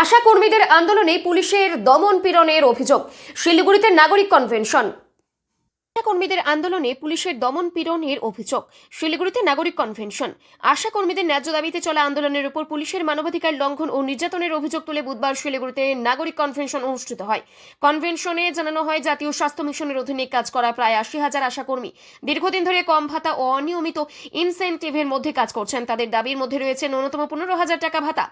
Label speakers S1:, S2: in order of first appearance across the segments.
S1: আশা কর্মীদের আন্দোলনে পুলিশের দমন পীড়নের অভিযোগ। শিলিগুড়িতে নাগরিক কনভেনশন। আশা কর্মীদের আন্দোলনে পুলিশের দমন পীড়নের অভিযোগ। শিলিগুড়িতে নাগরিক কনভেনশন। আশা কর্মীদের ন্যায্য দাবিতে চলা আন্দোলনের উপর পুলিশের মানবাধিকার লঙ্ঘন ও নির্যাতনের অভিযোগ তুলে বুধবার শিলিগুড়িতে নাগরিক কনভেনশন অনুষ্ঠিত হয়। কনভেনশনে জানানো হয়, জাতীয় স্বাস্থ্য মিশনের অধীনে কাজ করা প্রায় ৮০,০০০ আশাকর্মী দীর্ঘদিন ধরে কম ভাতা ও অনিয়মিত ইনসেন্টিভের মধ্যে কাজ করছেন। তাদের দাবির মধ্যে রয়েছে ন্যূনতম ১৫,০০০ টাকা ভাতা,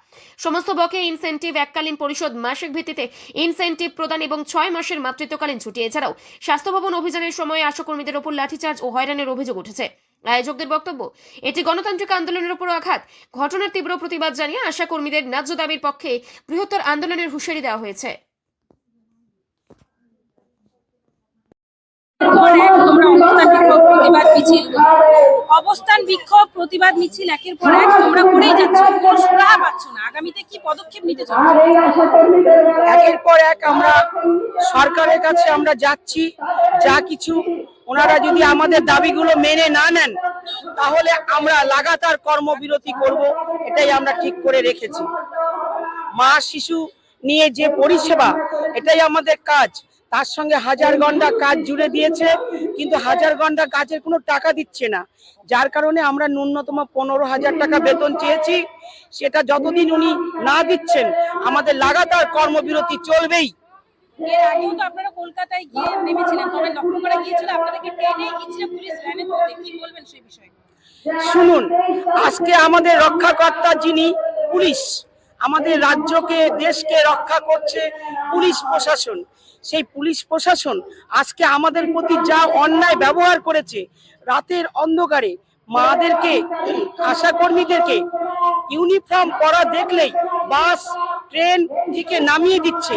S1: সমস্ত বকেয়া ইনসেন্টিভ, এককালীন পরিশোধ, মাসিক ভিত্তিতে ইনসেন্টিভ প্রদান এবং ৬ মাসের মাতৃত্বকালীন ছুটি। এছাড়াও স্বাস্থ্য ভবন অভিযানের সময় আশাকর্মীদের ওপর লাঠিচার্জ ও হয়রানির অভিযোগ উঠেছে। আয়োজকদের বক্তব্য, এটি গণতান্ত্রিক আন্দোলনের উপর আঘাত। ঘটনার তীব্র প্রতিবাদ জানিয়ে আশাকর্মীদের ন্যায্য দাবির পক্ষে বৃহত্তর আন্দোলনের হুঁশিয়ারি দেওয়া হয়েছে।
S2: অবস্থান বিক্ষোভ প্রতিবাদ মিছিল একের পর এক তোমরা করেই যাচ্ছ, কোনো সুরাহা পাচ্ছ না। আগামীতে কি পদক্ষেপ নিতে চলেছে?
S3: একের পর এক আমরা সরকারের কাছে আমরা যাচ্ছি। যা কিছু ওনারা যদি আমাদের দাবিগুলো মেনে না নেন, তাহলে আমরা লাগাতার কর্মবিরতি করব, এটাই আমরা ঠিক করে রেখেছি। মা শিশু নিয়ে যে পরিষেবা, এটাই আমাদের কাজ। তার সঙ্গে 1000 ঘন্টা কাজ জুড়ে দিয়েছে, কিন্তু 1000 ঘন্টা কাজের কোনো টাকা দিচ্ছে না। যার কারণে আমরা ন্যূনতম 15,000 টাকা বেতন চেয়েছি। সেটা যতদিন উনি না দিচ্ছেন, আমাদের লাগাতার কর্মবিরতি চলবেই।
S2: এর আগেও তো আপনারা কলকাতায় গিয়ে নেমেছিলেন, তবে লক্ষ্য করা গিয়েছিল আপনাদেরকে ট্রেনে ইচ্ছে পুলিশ ভ্যানে তুলতে। কি বলবেন সেই বিষয়ে?
S3: শুনুন, আজকে আমাদের রক্ষাকর্তা যিনি পুলিশ, আমাদের রাজ্যকে দেশকে রক্ষা করছে পুলিশ প্রশাসন। সেই পুলিশ প্রশাসন আজকে আমাদের প্রতি যা অন্যায় ব্যবহার করেছে, রাতের অন্ধকারে মাদেরকে, আশাকর্মীদেরকে ইউনিফর্ম পরা দেখলেই বাস ট্রেন থেকে নামিয়ে দিচ্ছে।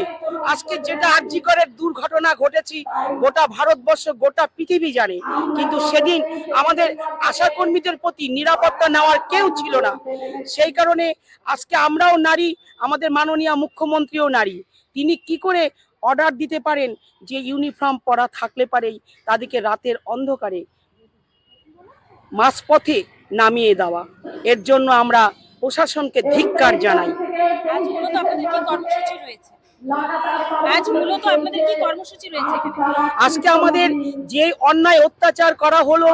S3: আজকে যেটা আরজিকরের দুর্ঘটনা ঘটেছে, গোটা ভারতবর্ষ, গোটা পৃথিবী জানে, কিন্তু সেদিন আমাদের আশাকর্মীদের প্রতি নিরাপত্তা নেওয়ার কেউ ছিল না। সেই কারণে আজকে আমরাও নারী, আমাদের মাননীয় মুখ্যমন্ত্রীও নারী। তিনি কি করে অর্ডার দিতে পারেন যে ইউনিফর্ম পরা থাকলে পারেই তাদেরকে রাতের অন্ধকারে মাঝপথে নামিয়ে দেওয়া? এর জন্য আমরা প্রশাসনকে ধিক্কার জানাই। আজকে আমাদের যে অন্যায় অত্যাচার করা হলো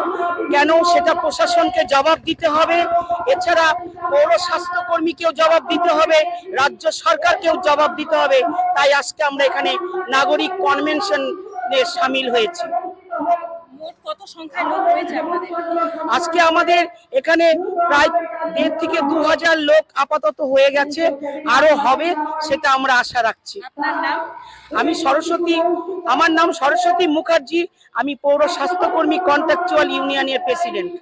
S3: কেন, সেটা প্রশাসনকে জবাব দিতে হবে। এছাড়া পৌর স্বাস্থ্যকর্মীকেও জবাব দিতে হবে, রাজ্য সরকারকেও জবাব দিতে হবে। তাই আজকে আমরা এখানে নাগরিক কনভেনশনে সামিল হয়েছি। আজকে আমাদের এখানে প্রায় 1,500 থেকে 2,000 লোক আপাতত হয়ে গেছে, আরো হবে, সেটা আমরা আশা রাখছি। আমার নাম সরস্বতী মুখার্জি। আমি পৌর স্বাস্থ্যকর্মী কন্ট্রাকচুয়াল ইউনিয়নের প্রেসিডেন্ট।